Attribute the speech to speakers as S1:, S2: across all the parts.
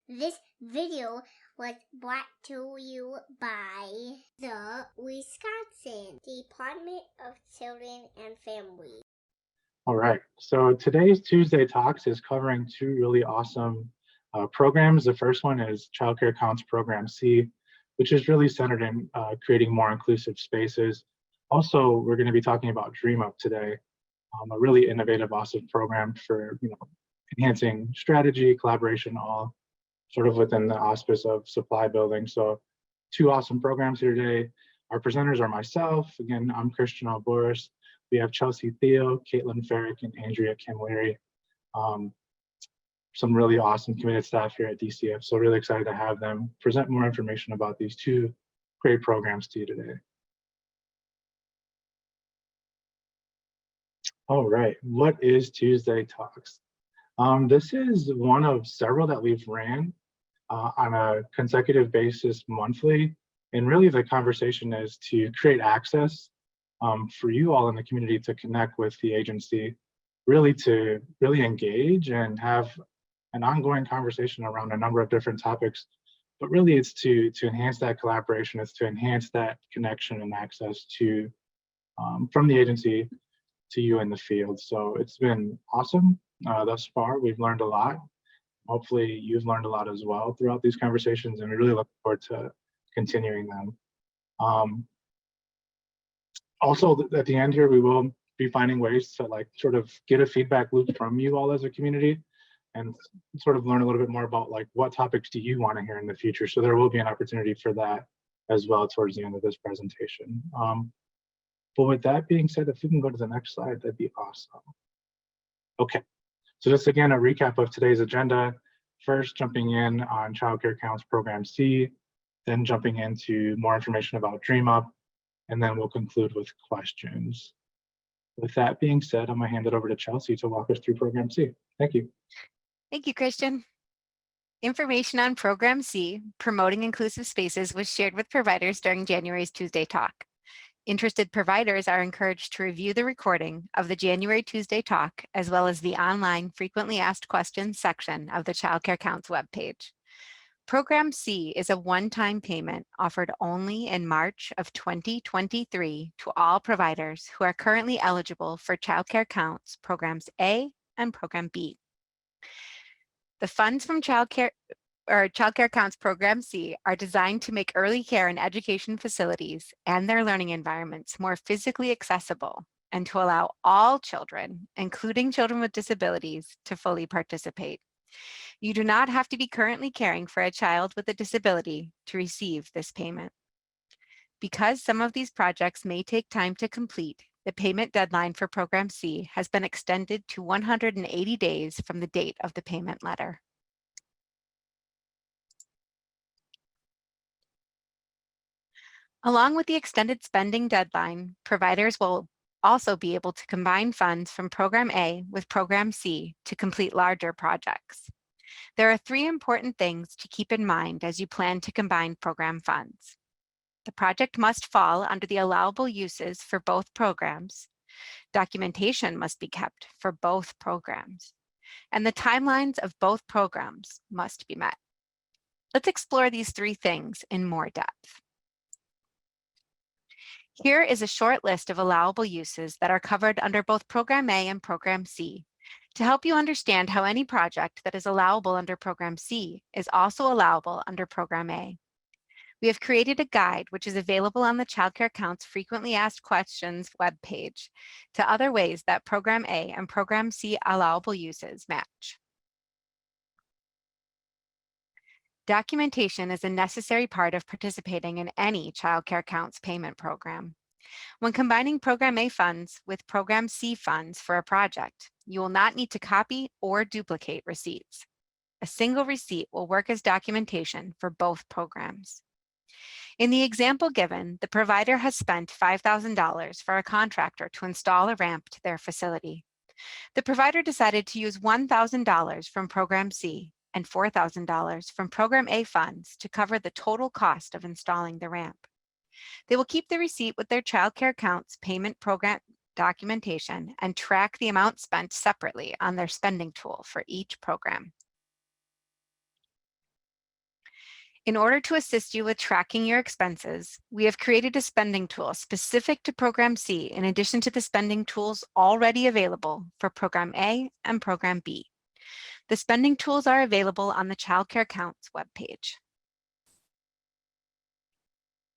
S1: This video was brought to you by the Wisconsin Department of Children and Families.
S2: All right, so today's Tuesday Talks is covering two really awesome programs. The first one is Childcare Counts Program C, which is really centered in creating more inclusive spaces. Also, we're going to be talking about Dream Up today, a really innovative, awesome program for enhancing strategy, collaboration, all sort of within the auspice of supply building. So two awesome programs here today. Our presenters are myself. Again, I'm Christian Albouras. We have Chelsey, Thill, Caitlin Ferrick, and Andrea Cammilleri. Some really awesome committed staff here at DCF. So really excited to have them present more information about these two great programs to you today. All right, what is Tuesday Talks? This is one of several that we've ran on a consecutive basis monthly. And really the conversation is to create access for you all in the community to connect with the agency, really to engage and have an ongoing conversation around a number of different topics. But really it's to enhance that collaboration, it's to enhance that connection and access to from the agency to you in the field. So it's been awesome thus far. We've learned a lot. Hopefully you've learned a lot as well throughout these conversations, and we really look forward to continuing them. Also at the end here, we will be finding ways to sort of get a feedback loop from you all as a community and sort of learn a little bit more about what topics do you want to hear in the future. So there will be an opportunity for that as well towards the end of this presentation. But with that being said, if we can go to the next slide, that'd be awesome. Okay, so just again, a recap of today's agenda. First, jumping in on Childcare Counts Program C, then jumping into more information about Dream Up, and then we'll conclude with questions. With that being said, I'm gonna hand it over to Chelsey to walk us through Program C. Thank you.
S3: Thank you, Christian. Information on Program C, Promoting Inclusive Spaces, was shared with providers during January's Tuesday Talk. Interested providers are encouraged to review the recording of the January Tuesday Talk, as well as the online frequently asked questions section of the Childcare Counts webpage. Program C is a one-time payment offered only in March of 2023 to all providers who are currently eligible for Childcare Counts Programs A and Program B. The funds from Childcare Counts Program C are designed to make early care and education facilities and their learning environments more physically accessible and to allow all children, including children with disabilities, to fully participate. You do not have to be currently caring for a child with a disability to receive this payment. Because some of these projects may take time to complete, the payment deadline for Program C has been extended to 180 days from the date of the payment letter. Along with the extended spending deadline, providers will also be able to combine funds from Program A with Program C to complete larger projects. There are three important things to keep in mind as you plan to combine program funds. The project must fall under the allowable uses for both programs. Documentation must be kept for both programs. And the timelines of both programs must be met. Let's explore these three things in more depth. Here is a short list of allowable uses that are covered under both Program A and Program C to help you understand how any project that is allowable under Program C is also allowable under Program A. We have created a guide which is available on the Childcare Counts Frequently Asked Questions webpage to other ways that Program A and Program C allowable uses match. Documentation is a necessary part of participating in any Childcare Counts payment program. When combining Program A funds with Program C funds for a project, you will not need to copy or duplicate receipts. A single receipt will work as documentation for both programs. In the example given, the provider has spent $5,000 for a contractor to install a ramp to their facility. The provider decided to use $1,000 from Program C and $4,000 from Program A funds to cover the total cost of installing the ramp. They will keep the receipt with their Childcare Counts payment program documentation and track the amount spent separately on their spending tool for each program. In order to assist you with tracking your expenses, we have created a spending tool specific to Program C in addition to the spending tools already available for Program A and Program B. The spending tools are available on the Child Care Counts webpage.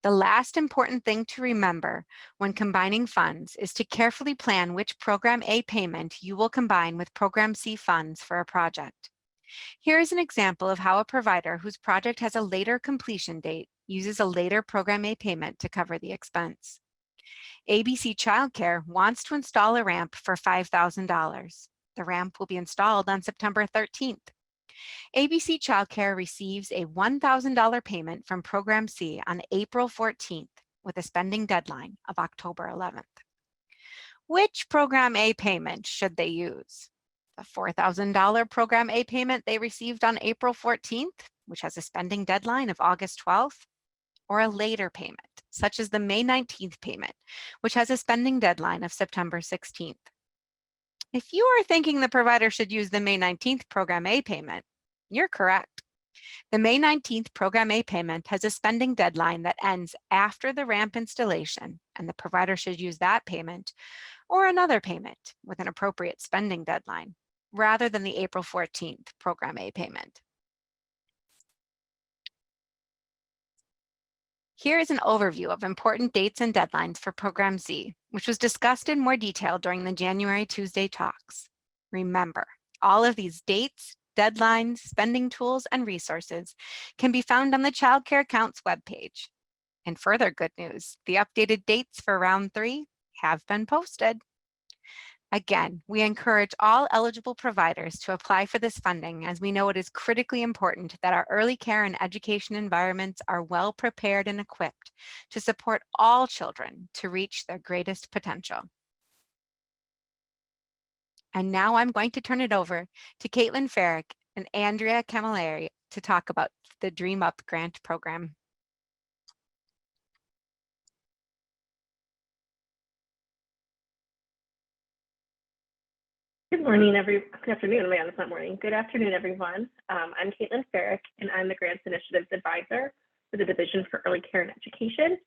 S3: The last important thing to remember when combining funds is to carefully plan which Program A payment you will combine with Program C funds for a project. Here is an example of how a provider whose project has a later completion date uses a later Program A payment to cover the expense. ABC Childcare wants to install a ramp for $5,000. The ramp will be installed on September 13th. ABC Childcare receives a $1,000 payment from Program C on April 14th with a spending deadline of October 11th. Which Program A payment should they use? The $4,000 Program A payment they received on April 14th, which has a spending deadline of August 12th, or a later payment, such as the May 19th payment, which has a spending deadline of September 16th. If you are thinking the provider should use the May 19th Program A payment, you're correct. The May 19th Program A payment has a spending deadline that ends after the ramp installation, and the provider should use that payment or another payment with an appropriate spending deadline, rather than the April 14th Program A payment. Here is an overview of important dates and deadlines for Program Z, which was discussed in more detail during the January Tuesday talks. Remember, all of these dates, deadlines, spending tools, and resources can be found on the Child Care Counts webpage. And further good news, the updated dates for Round 3 have been posted. Again, we encourage all eligible providers to apply for this funding, as we know it is critically important that our early care and education environments are well prepared and equipped to support all children to reach their greatest potential. And now I'm going to turn it over to Caitlin Farrick and Andrea Cammilleri to talk about the Dream Up grant program.
S4: Good afternoon, man, it's not morning. Good afternoon, everyone. I'm Caitlin Farrick, and I'm the Grants Initiatives Advisor for the Division for Early Care and Education.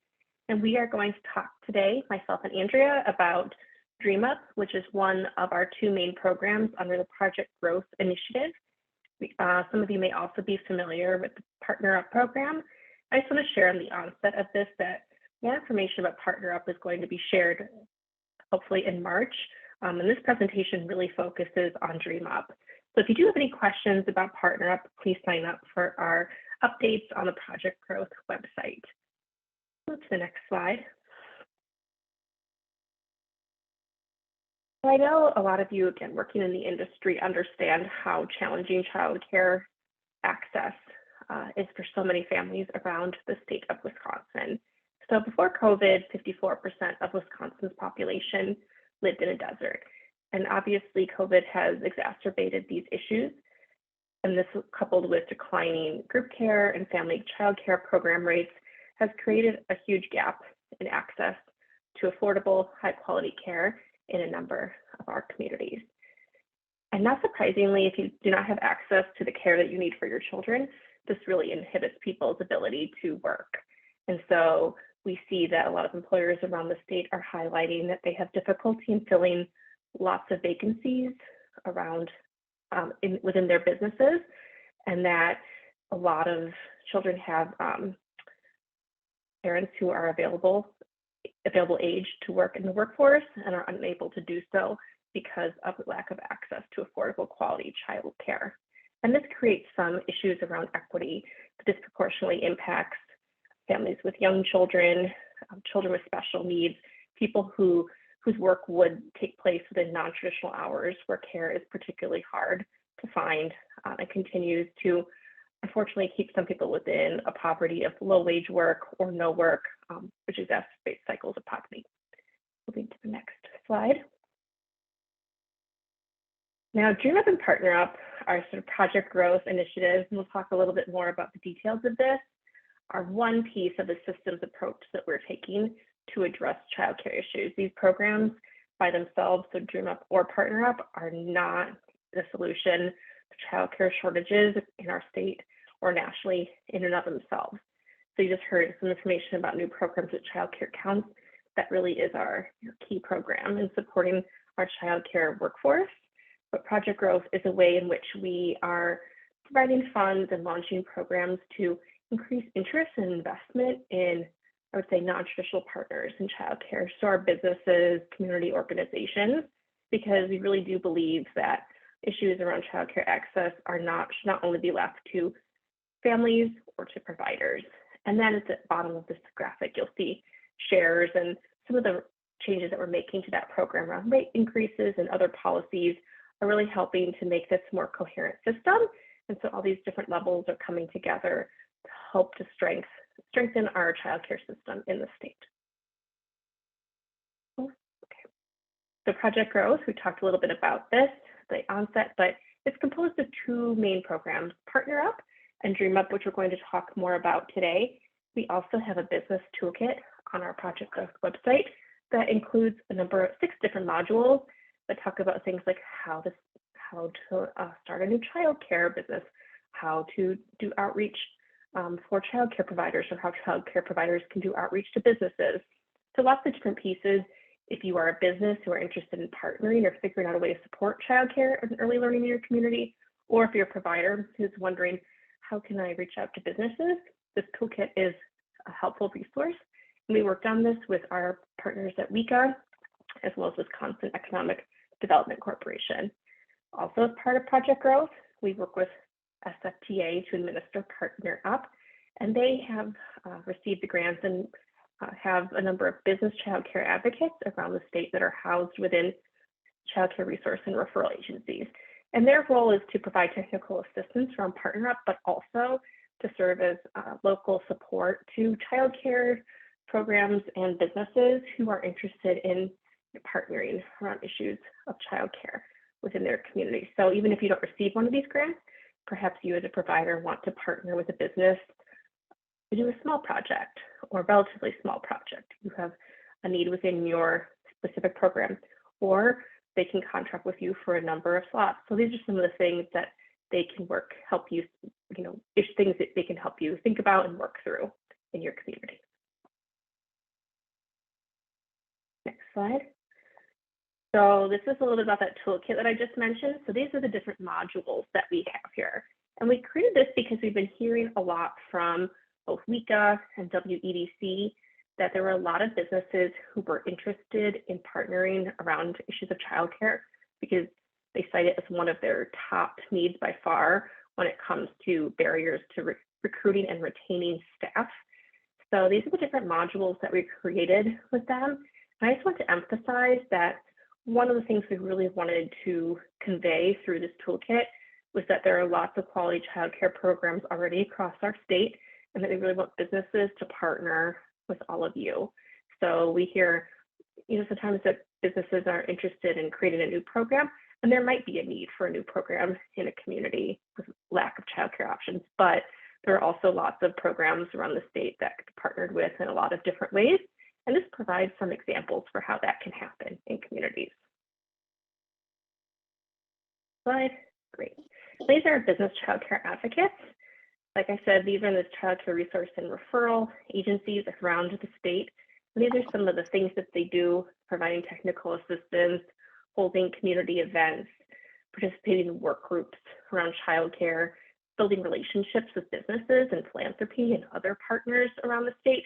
S4: And we are going to talk today, myself and Andrea, about Dream Up, which is one of our two main programs under the Project Growth Initiative. Some of you may also be familiar with the Partner Up program. I just want to share on the onset of this that more information about Partner Up is going to be shared hopefully in March. And this presentation really focuses on Dream Up. So if you do have any questions about Partner Up, please sign up for our updates on the Project Growth website. Go to the next slide. I know a lot of you, again, working in the industry, understand how challenging childcare access is for so many families around the state of Wisconsin. So before COVID, 54% of Wisconsin's population lived in a desert. And obviously COVID has exacerbated these issues. And this, coupled with declining group care and family child care program rates, has created a huge gap in access to affordable, high quality care in a number of our communities. And not surprisingly, if you do not have access to the care that you need for your children, this really inhibits people's ability to work. And so we see that a lot of employers around the state are highlighting that they have difficulty in filling lots of vacancies around within their businesses, and that a lot of children have parents who are available age to work in the workforce and are unable to do so because of the lack of access to affordable quality child care. And this creates some issues around equity that disproportionately impacts families with young children, children with special needs, people whose work would take place within non-traditional hours where care is particularly hard to find and continues to unfortunately keep some people within a poverty of low wage work or no work, which exacerbates cycles of poverty. Moving to the next slide. Now, Dream Up and Partner Up are sort of project growth initiatives, and we'll talk a little bit more about the details of this, are one piece of the systems approach that we're taking to address childcare issues. These programs by themselves, so Dream Up or Partner Up, are not the solution to childcare shortages in our state or nationally in and of themselves. So you just heard some information about new programs at Child Care Counts. That really is our key program in supporting our child care workforce. But Project Growth is a way in which we are providing funds and launching programs to increase interest and investment in, I would say, non-traditional partners in childcare, so our businesses, community organizations, because we really do believe that issues around childcare access should not only be left to families or to providers. And then at the bottom of this graphic, you'll see shares and some of the changes that we're making to that program around rate increases and other policies are really helping to make this more coherent system. And so all these different levels are coming together to help to strengthen our childcare system in the state. Okay. So Project Growth, we talked a little bit about this at the onset, but it's composed of two main programs, Partner Up and Dream Up, which we're going to talk more about today. We also have a business toolkit on our Project Growth website that includes a number of 6 different modules that talk about things like how to start a new childcare business, how to do outreach for childcare providers, or how childcare providers can do outreach to businesses. So lots of different pieces. If you are a business who are interested in partnering or figuring out a way to support childcare and early learning in your community, or if you're a provider who's wondering, how can I reach out to businesses? This toolkit is a helpful resource. And we worked on this with our partners at WICA, as well as Wisconsin Economic Development Corporation. Also, as part of Project Growth, we work with SFTA to administer Partner Up, and they have received the grants and have a number of business child care advocates around the state that are housed within child care resource and referral agencies. And their role is to provide technical assistance around Partner Up, but also to serve as local support to child care programs and businesses who are interested in partnering around issues of child care within their community. So even if you don't receive one of these grants, perhaps you as a provider want to partner with a business to do a small project or a relatively small project. You have a need within your specific program, or they can contract with you for a number of slots. So these are some of the things that they can help you, things that they can help you think about and work through in your community. Next slide. So this is a little bit about that toolkit that I just mentioned. So these are the different modules that we have here. And we created this because we've been hearing a lot from both WICA and WEDC that there were a lot of businesses who were interested in partnering around issues of childcare because they cite it as one of their top needs by far when it comes to barriers to recruiting and retaining staff. So these are the different modules that we created with them. And I just want to emphasize that one of the things we really wanted to convey through this toolkit was that there are lots of quality childcare programs already across our state, and that we really want businesses to partner with all of you. So we hear, sometimes that businesses are interested in creating a new program, and there might be a need for a new program in a community with lack of childcare options, but there are also lots of programs around the state that could be partnered with in a lot of different ways. And this provides some examples for how that can happen in communities. Slide, great. These are business childcare advocates. Like I said, these are the childcare resource and referral agencies around the state. And these are some of the things that they do, providing technical assistance, holding community events, participating in work groups around childcare, building relationships with businesses and philanthropy and other partners around the state.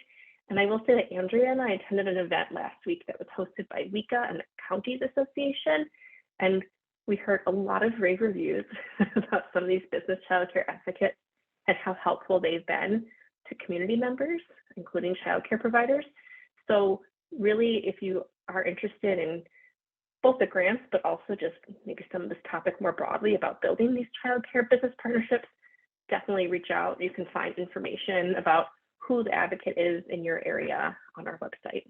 S4: And I will say that Andrea and I attended an event last week that was hosted by WICA and the Counties Association. And we heard a lot of rave reviews about some of these business childcare advocates and how helpful they've been to community members, including childcare providers. So really, if you are interested in both the grants, but also just maybe some of this topic more broadly about building these childcare business partnerships, definitely reach out. You can find information about who the advocate is in your area on our website.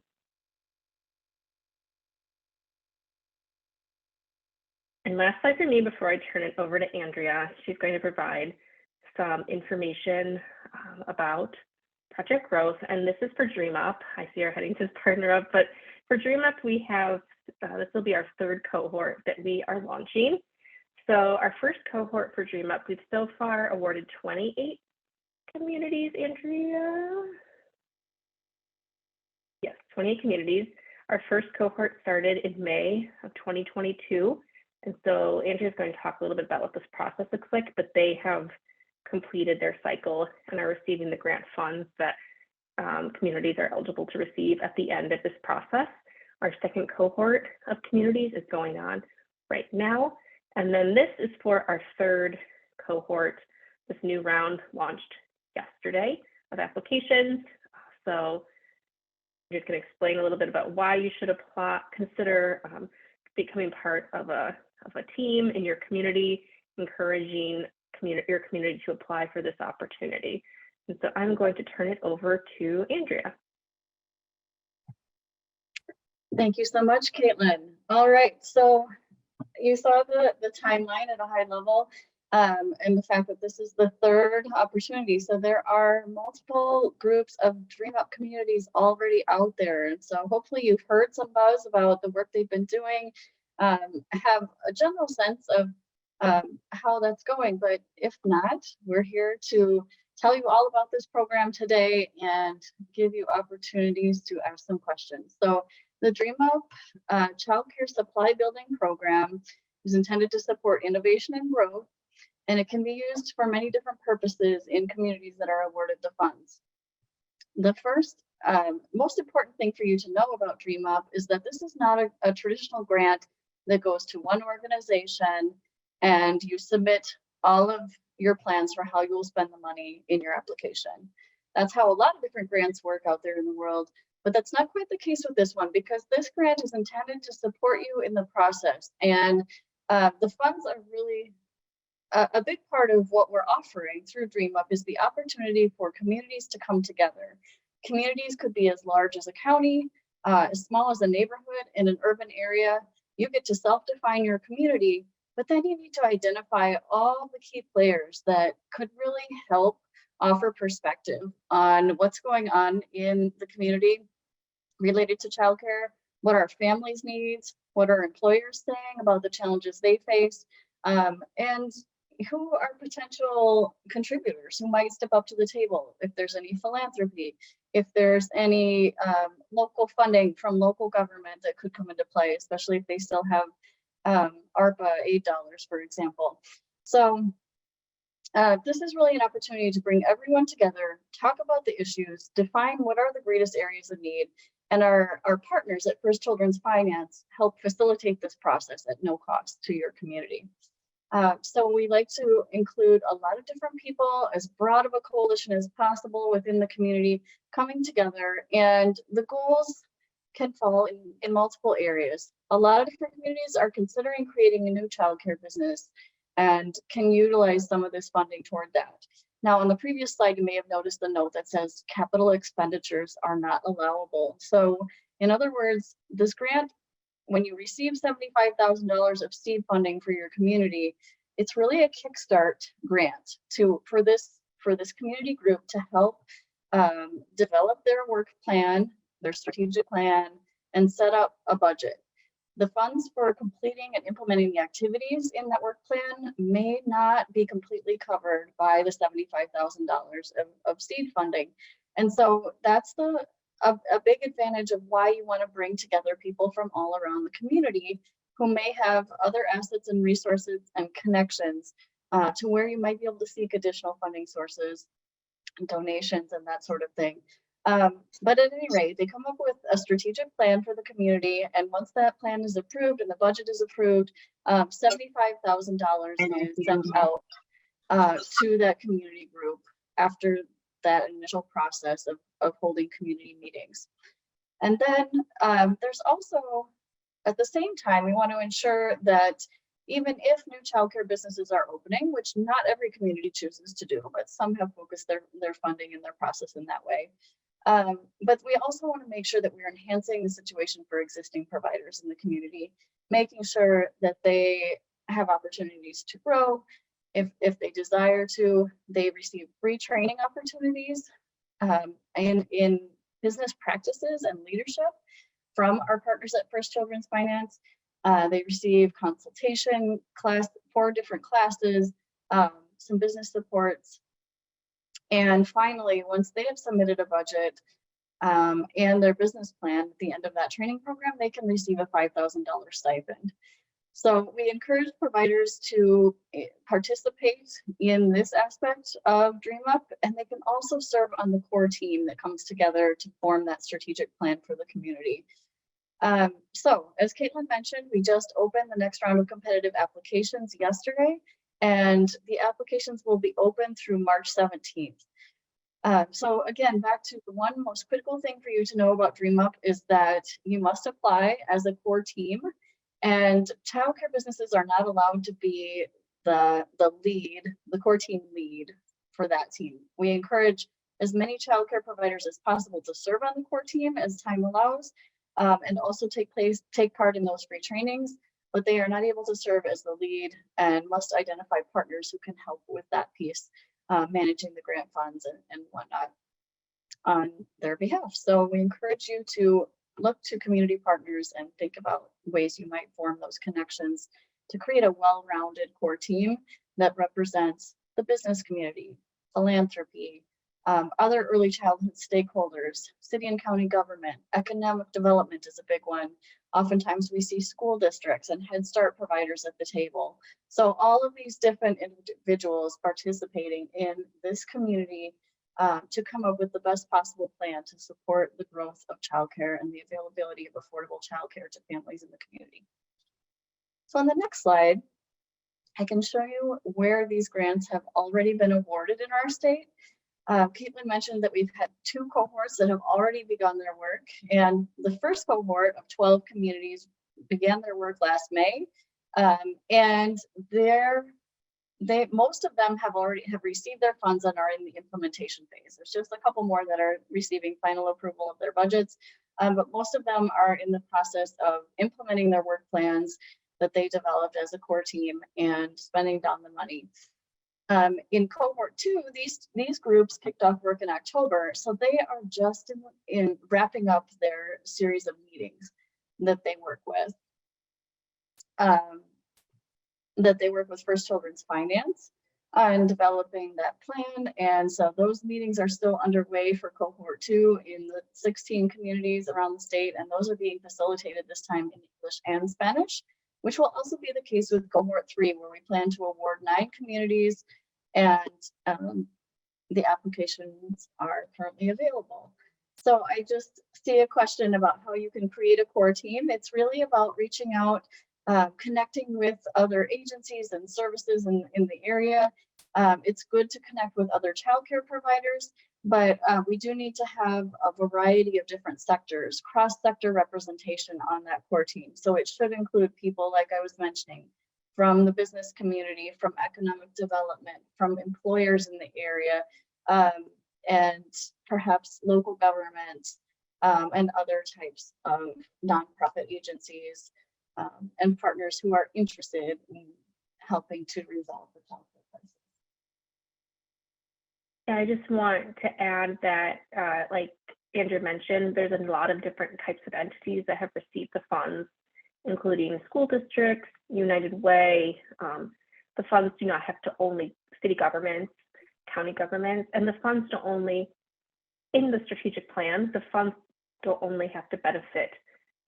S4: And last slide for me before I turn it over to Andrea. She's going to provide some information about Project Growth, and this is for Dream Up. I see our heading says Partner Up, but for Dream Up, we have, this will be our 3rd cohort that we are launching. So our first cohort for Dream Up, we've so far awarded 28 communities, Andrea? Yes, 28 communities. Our first cohort started in May of 2022. And so Andrea's going to talk a little bit about what this process looks like, but they have completed their cycle and are receiving the grant funds that communities are eligible to receive at the end of this process. Our second cohort of communities is going on right now. And then this is for our third cohort. This new round launched yesterday of applications. So I'm just going to explain a little bit about why you should consider becoming part of a team in your community, encouraging your community to apply for this opportunity. And so I'm going to turn it over to Andrea.
S5: Thank you so much, Caitlin. All right, so you saw the timeline at a high level, and the fact that this is the third opportunity. So there are multiple groups of Dream Up communities already out there. And so hopefully you've heard some buzz about the work they've been doing, have a general sense of how that's going. But if not, we're here to tell you all about this program today and give you opportunities to ask some questions. So the Dream Up Child Care Supply Building Program is intended to support innovation and growth, and it can be used for many different purposes in communities that are awarded the funds. The first, most important thing for you to know about Dream Up is that this is not a traditional grant that goes to one organization and you submit all of your plans for how you will spend the money in your application. That's how a lot of different grants work out there in the world, but that's not quite the case with this one, because this grant is intended to support you in the process. And the funds are really a big part of what we're offering through Dream Up is the opportunity for communities to come together. Communities could be as large as a county, as small as a neighborhood in an urban area. You get to self-define your community, but then you need to identify all the key players that could really help offer perspective on what's going on in the community related to childcare, what our families' needs, what are employers saying about the challenges they face, and who are potential contributors who might step up to the table, if there's any philanthropy, if there's any local funding from local government that could come into play, especially if they still have ARPA aid dollars, for example. So this is really an opportunity to bring everyone together, talk about the issues, define what are the greatest areas of need, and our partners at First Children's Finance help facilitate this process at no cost to your community. So we like to include a lot of different people, as broad of a coalition as possible within the community, coming together, and the goals can fall in multiple areas. A lot of different communities are considering creating a new childcare business and can utilize some of this funding toward that. Now, on the previous slide, you may have noticed the note that says capital expenditures are not allowable. So in other words, this grant, when you receive $75,000 of seed funding for your community, it's really a kickstart grant for this community group to help develop their work plan, their strategic plan, and set up a budget. The funds for completing and implementing the activities in that work plan may not be completely covered by the $75,000 of seed funding. And so that's a big advantage of why you want to bring together people from all around the community who may have other assets and resources and connections to where you might be able to seek additional funding sources, donations, and that sort of thing. But at any rate, they come up with a strategic plan for the community, and once that plan is approved and the budget is approved, $75,000 is sent out to that community group after that initial process of holding community meetings. And then there's also, at the same time, we want to ensure that even if new childcare businesses are opening, which not every community chooses to do, but some have focused their funding and their process in that way. But we also want to make sure that we're enhancing the situation for existing providers in the community, making sure that they have opportunities to grow. If they desire to, they receive free training opportunities in business practices and leadership from our partners at First Children's Finance. They receive consultation class, 4 different classes, some business supports, And finally, once they have submitted a budget and their business plan at the end of that training program, they can receive a $5,000 stipend. So we encourage providers to participate in this aspect of Dream Up, and they can also serve on the core team that comes together to form that strategic plan for the community. So as Caitlin mentioned, we just opened the next round of competitive applications yesterday, and the applications will be open through March 17th. So again, back to the one most critical thing for you to know about Dream Up is that you must apply as a core team, and childcare businesses are not allowed to be the lead, the core team lead for that team. We encourage as many childcare providers as possible to serve on the core team as time allows, and also take part in those free trainings, but they are not able to serve as the lead and must identify partners who can help with that piece, managing the grant funds and whatnot on their behalf. So we encourage you to look to community partners and think about ways you might form those connections to create a well-rounded core team that represents the business community, philanthropy, other early childhood stakeholders, city and county government, economic development is a big one. Oftentimes we see school districts and Head Start providers at the table. So all of these different individuals participating in this community to come up with the best possible plan to support the growth of childcare and the availability of affordable childcare to families in the community. So on the next slide, I can show you where these grants have already been awarded in our state. Caitlin mentioned that we've had 2 cohorts that have already begun their work, and the first cohort of 12 communities began their work last May, and most of them have received their funds and are in the implementation phase. There's just a couple more that are receiving final approval of their budgets, but most of them are in the process of implementing their work plans that they developed as a core team and spending down the money. In cohort 2, these groups kicked off work in October, so they are just in wrapping up their series of meetings that they work with. First Children's Finance on developing that plan, and so those meetings are still underway for cohort 2 in the 16 communities around the state, and those are being facilitated this time in English and Spanish, which will also be the case with cohort 3, where we plan to award 9 communities, and the applications are currently available. So I just see a question about how you can create a core team. It's really about reaching out, connecting with other agencies and services in the area. It's good to connect with other childcare providers, but we do need to have a variety of different sectors, cross-sector representation on that core team. So it should include people, like I was mentioning, from the business community, from economic development, from employers in the area, and perhaps local government, and other types of nonprofit agencies, and partners who are interested in helping to resolve the childcare crisis.
S4: I just want to add that, like Andrea mentioned, there's a lot of different types of entities that have received the funds, including school districts, United Way. The funds do not have to only city governments, county governments, and the funds don't only, in the strategic plan, the funds don't only have to benefit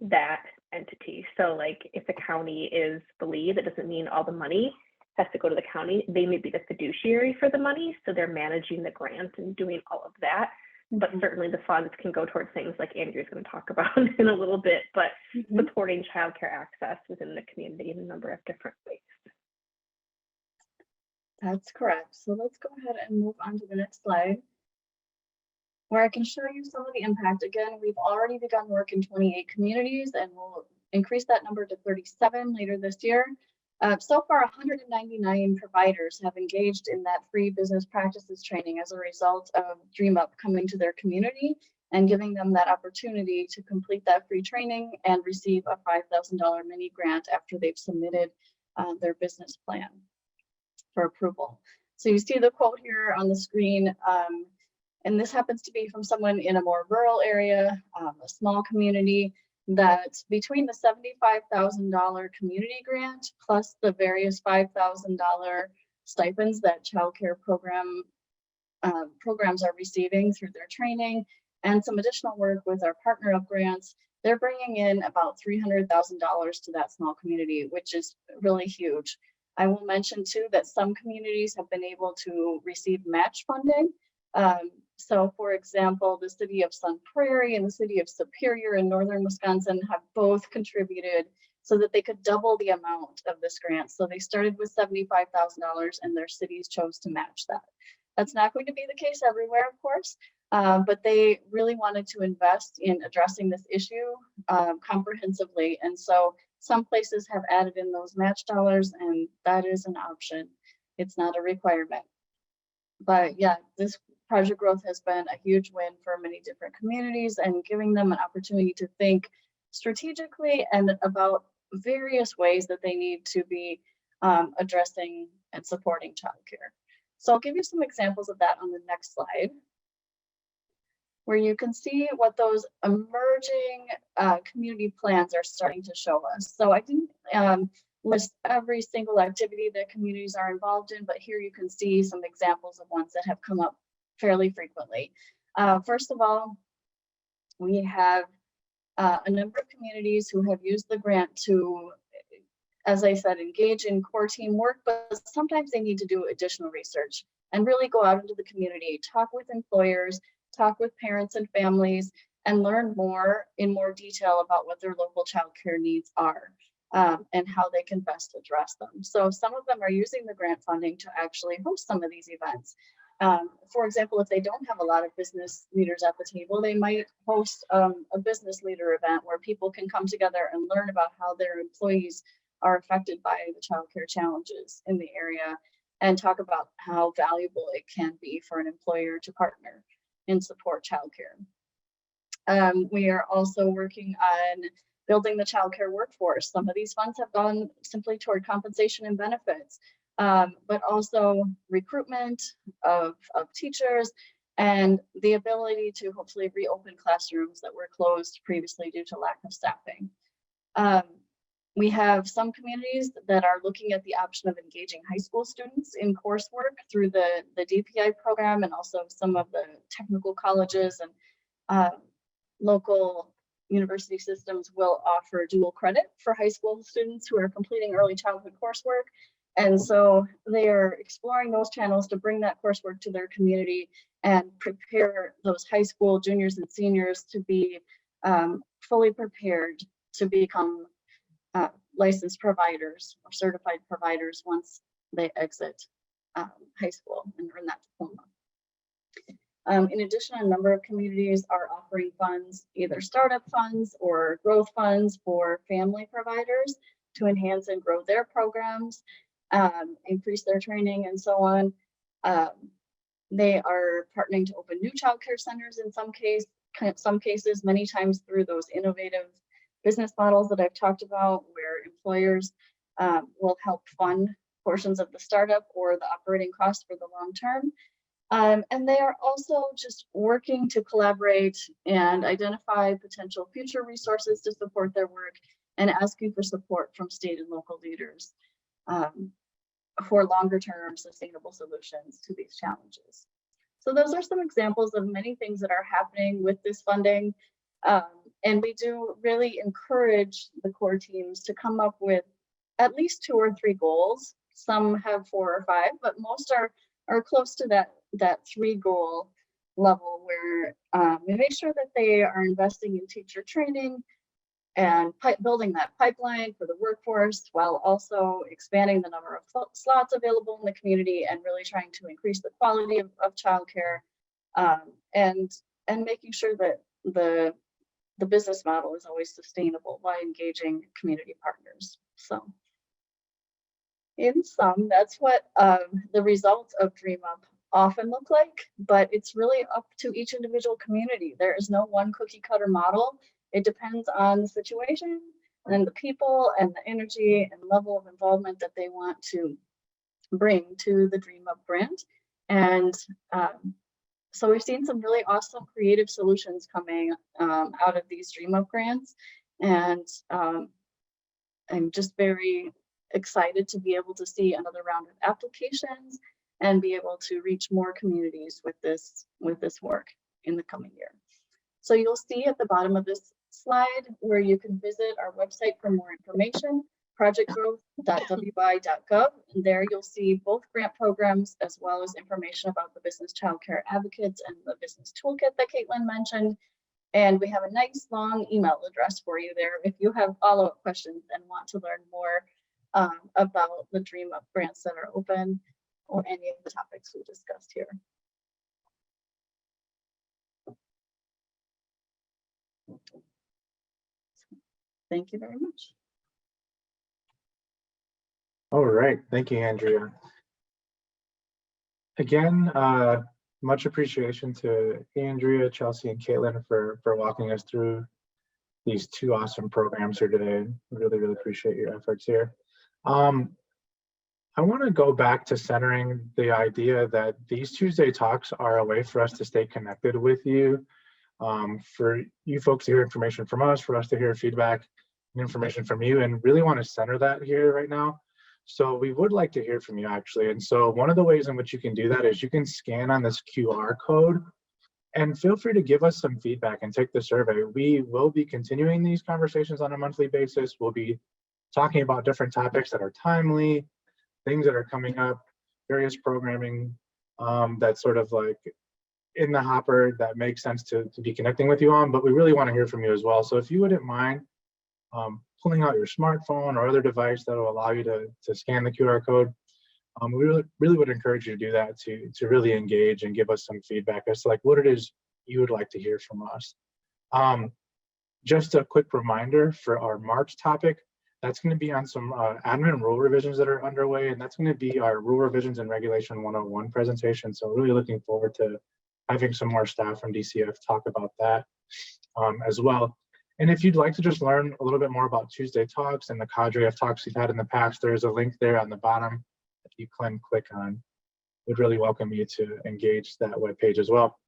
S4: that entity. So like if the county is the lead, that doesn't mean all the money has to go to the county. They may be the fiduciary for the money, so they're managing the grant and doing all of that. But certainly the funds can go towards things like Andrea's going to talk about in a little bit, but supporting childcare access within the community in a number of different ways.
S5: That's correct. So let's go ahead and move on to the next slide, where I can show you some of the impact. Again, we've already begun work in 28 communities, and we'll increase that number to 37 later this year. So far, 199 providers have engaged in that free business practices training as a result of Dream Up coming to their community and giving them that opportunity to complete that free training and receive a $5,000 mini grant after they've submitted their business plan for approval. So you see the quote here on the screen, and this happens to be from someone in a more rural area, a small community, that between the $75,000 community grant plus the various $5,000 stipends that child care program programs are receiving through their training and some additional work with our partner up grants, they're bringing in about $300,000 to that small community, which is really huge. I will mention too that some communities have been able to receive match funding. So for example, the city of Sun Prairie and the city of Superior in northern Wisconsin have both contributed so that they could double the amount of this grant. So they started with $75,000 and their cities chose to match that. That's not going to be the case everywhere, of course, but they really wanted to invest in addressing this issue comprehensively. And so some places have added in those match dollars, and that is an option. It's not a requirement. But yeah, this project growth has been a huge win for many different communities and giving them an opportunity to think strategically and about various ways that they need to be addressing and supporting childcare. So I'll give you some examples of that on the next slide, where you can see what those emerging community plans are starting to show us. So I didn't list every single activity that communities are involved in, but here you can see some examples of ones that have come up fairly frequently. First of all, we have a number of communities who have used the grant to, as I said, engage in core teamwork, but sometimes they need to do additional research and really go out into the community, talk with employers, talk with parents and families, and learn more in more detail about what their local childcare needs are and how they can best address them. So some of them are using the grant funding to actually host some of these events. For example, if they don't have a lot of business leaders at the table, they might host a business leader event where people can come together and learn about how their employees are affected by the childcare challenges in the area and talk about how valuable it can be for an employer to partner and support childcare. We are also working on building the childcare workforce. Some of these funds have gone simply toward compensation and benefits, but also recruitment of teachers and the ability to hopefully reopen classrooms that were closed previously due to lack of staffing. We have some communities that are looking at the option of engaging high school students in coursework through the DPI program, and also some of the technical colleges and local university systems will offer dual credit for high school students who are completing early childhood coursework. And so they are exploring those channels to bring that coursework to their community and prepare those high school juniors and seniors to be fully prepared to become licensed providers or certified providers once they exit high school and earn that diploma. In addition, a number of communities are offering funds, either startup funds or growth funds for family providers to enhance and grow their programs, increase their training and so on. They are partnering to open new childcare centers in some cases, many times through those innovative business models that I've talked about, where employers will help fund portions of the startup or the operating costs for the long term. And they are also just working to collaborate and identify potential future resources to support their work and asking for support from state and local leaders for longer term sustainable solutions to these challenges. So those are some examples of many things that are happening with this funding. And we do really encourage the core teams to come up with at least 2 or 3 goals. Some have 4 or 5, but most are close to that 3 goal level, where we make sure that they are investing in teacher training and building that pipeline for the workforce, while also expanding the number of slots available in the community and really trying to increase the quality of childcare, and making sure that the business model is always sustainable by engaging community partners. So in sum, that's what the results of Dream Up often look like, but it's really up to each individual community. There is no one cookie cutter model. It depends on the situation and the people and the energy and level of involvement that they want to bring to the Dream Up grant. And so we've seen some really awesome creative solutions coming out of these Dream Up grants. And I'm just very excited to be able to see another round of applications and be able to reach more communities with this work in the coming year. So you'll see at the bottom of this slide where you can visit our website for more information, projectgrowth.wi.gov. And there you'll see both grant programs as well as information about the Business Child Care Advocates and the Business Toolkit that Caitlin mentioned. And we have a nice long email address for you there if you have follow-up questions and want to learn more about the Dream Up grants that are open or any of the topics we discussed here. Thank you very much.
S2: All right, thank you, Andrea. Again, much appreciation to Andrea, Chelsey, and Caitlin for walking us through these two awesome programs here today. Really, really appreciate your efforts here. I want to go back to centering the idea that these Tuesday talks are a way for us to stay connected with you, for you folks to hear information from us, for us to hear feedback and information from you, and really want to center that here right now. So we would like to hear from you actually. And so one of the ways in which you can do that is you can scan on this QR code and feel free to give us some feedback and take the survey. We will be continuing these conversations on a monthly basis. We'll be talking about different topics that are timely, things that are coming up, various programming that's sort of like in the hopper that makes sense to be connecting with you on, but we really want to hear from you as well. So if you wouldn't mind pulling out your smartphone or other device that will allow you to scan the QR code, we really would encourage you to do that to really engage and give us some feedback as to like what it is you would like to hear from us. Just a quick reminder for our March topic, that's going to be on some admin rule revisions that are underway, and that's going to be our Rule Revisions and Regulation 101 presentation. So really looking forward to having some more staff from DCF talk about that as well. And if you'd like to just learn a little bit more about Tuesday Talks and the cadre of talks you've had in the past, there's a link there on the bottom that you can click on. We'd really welcome you to engage that webpage as well.